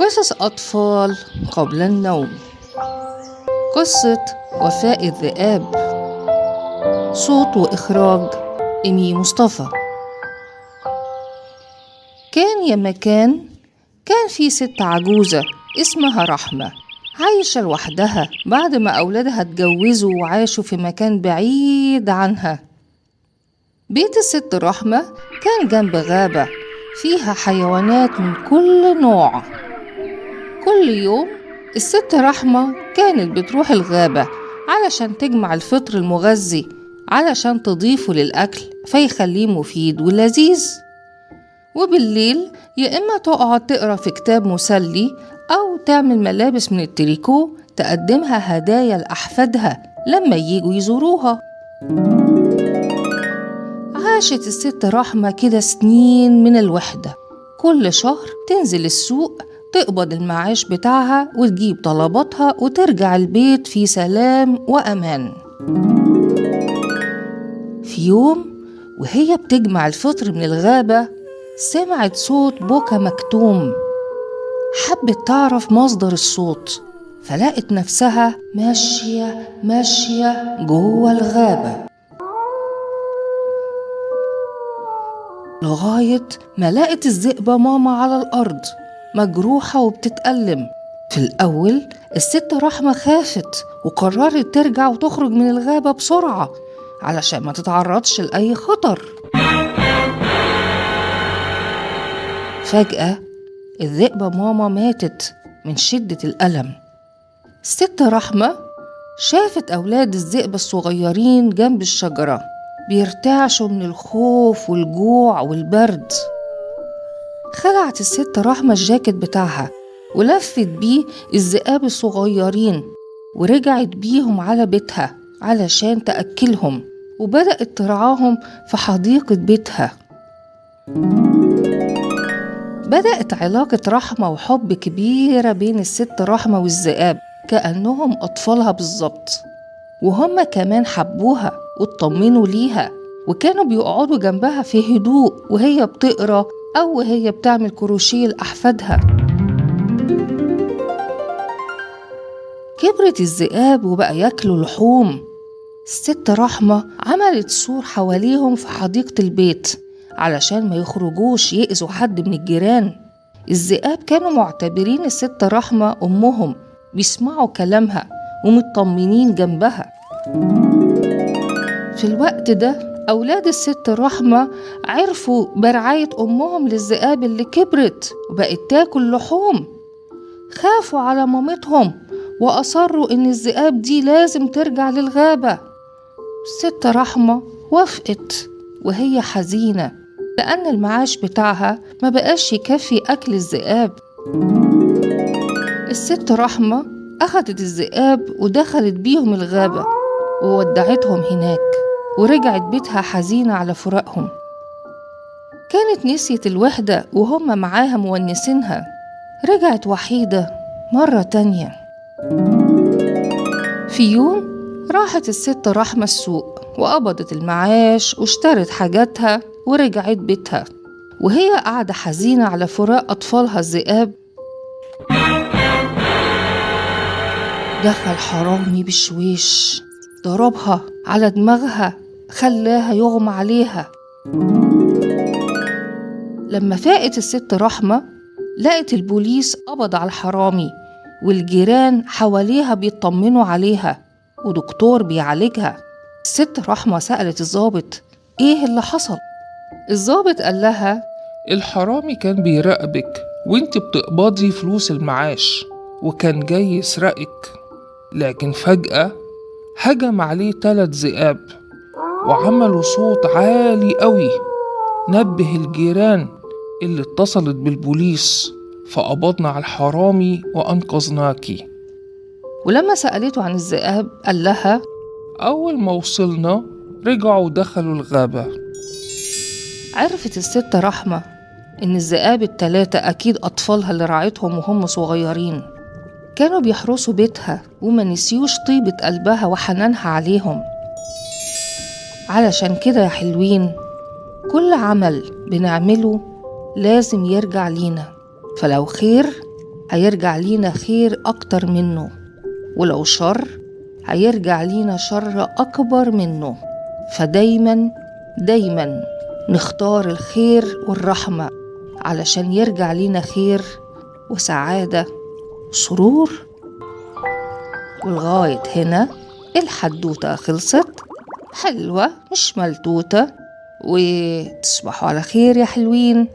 قصص أطفال قبل النوم. قصة وفاء الذئاب. صوت وإخراج إيمي مصطفى. كان يا مكان كان في ست عجوزة اسمها رحمة عايشة لوحدها بعد ما أولادها اتجوزوا وعاشوا في مكان بعيد عنها. بيت الست رحمة كان جنب غابة فيها حيوانات من كل نوع. كل يوم الست رحمة كانت بتروح الغابة علشان تجمع الفطر المغذي علشان تضيفه للأكل فيخليه مفيد ولذيذ. وبالليل يا إما تقعد تقرأ في كتاب مسلي أو تعمل ملابس من التريكو تقدمها هدايا لأحفادها لما ييجوا يزوروها. عاشت الست رحمة كده سنين من الوحدة. كل شهر تنزل السوق تقبض المعاش بتاعها وتجيب طلباتها وترجع البيت في سلام وأمان. في يوم وهي بتجمع الفطر من الغابة سمعت صوت بكا مكتوم. حبت تعرف مصدر الصوت فلقت نفسها ماشية جوه الغابة لغاية ما لقت الذئبة ماما على الأرض مجروحة وبتتألم. في الأول الست رحمة خافت وقررت ترجع وتخرج من الغابة بسرعة علشان ما تتعرضش لأي خطر. فجأة الذئبة ماما ماتت من شدة الألم. الست رحمة شافت أولاد الذئبة الصغيرين جنب الشجرة بيرتعشوا من الخوف والجوع والبرد. خلعت الست رحمة الجاكيت بتاعها ولفت بيه الذئاب الصغيرين ورجعت بيهم على بيتها علشان تأكلهم وبدأت ترعاهم في حديقة بيتها. بدأت علاقة رحمة وحب كبيرة بين الست رحمة والذئاب كأنهم أطفالها بالظبط، وهم كمان حبوها واطمنوا ليها وكانوا بيقعدوا جنبها في هدوء وهي بتقرأ أو وهي بتعمل كروشيه لأحفادها. كبرت الذئاب وبقى ياكلوا لحوم. الست رحمة عملت سور حواليهم في حديقة البيت علشان ما يخرجوش يأذوا حد من الجيران. الذئاب كانوا معتبرين الست رحمة أمهم بيسمعوا كلامها ومطمنين جنبها. في الوقت ده أولاد الست رحمة عرفوا برعاية أمهم للذئاب اللي كبرت وبقت تاكل لحوم. خافوا على مامتهم وأصروا إن الذئاب دي لازم ترجع للغابة. الست رحمة وافقت وهي حزينة لأن المعاش بتاعها ما بقاش يكفي أكل الذئاب. الست رحمة أخدت الذئاب ودخلت بيهم الغابة وودعتهم هناك ورجعت بيتها حزينة على فراقهم. كانت نسيت الوحدة وهم معاها مونسينها. رجعت وحيدة مرة تانية. في يوم راحت الست رحمة السوق وقبضت المعاش واشترت حاجاتها ورجعت بيتها وهي قاعدة حزينة على فراق أطفالها الذئاب. دخل حرامي بشويش ضربها على دماغها خلاها يغمى عليها. لما فاقت الست رحمة لقت البوليس قبض على الحرامي والجيران حواليها بيطمنوا عليها ودكتور بيعالجها. الست رحمة سألت الضابط ايه اللي حصل؟ الضابط قال لها الحرامي كان بيراقبك وانت بتقبضي فلوس المعاش وكان جاي يسرقك، لكن فجأة هجم عليه 3 ذئاب وعملوا صوت عالي قوي نبه الجيران اللي اتصلت بالبوليس فقبضنا على الحرامي وأنقذناكي. ولما سألته عن الذئاب قال لها أول ما وصلنا رجعوا ودخلوا الغابة. عرفت الست رحمة إن الذئاب ال3 أكيد أطفالها اللي راعتهم وهم صغيرين كانوا بيحرسوا بيتها وما نسيوش طيبة قلبها وحنانها عليهم. علشان كده يا حلوين كل عمل بنعمله لازم يرجع لينا، فلو خير هيرجع لينا خير أكتر منه، ولو شر هيرجع لينا شر أكبر منه. فدايما دايما نختار الخير والرحمة علشان يرجع لينا خير وسعادة وسرور. ولغاية هنا الحدوتة خلصت، حلوة مش ملتوتة، وتصبحوا على خير يا حلوين.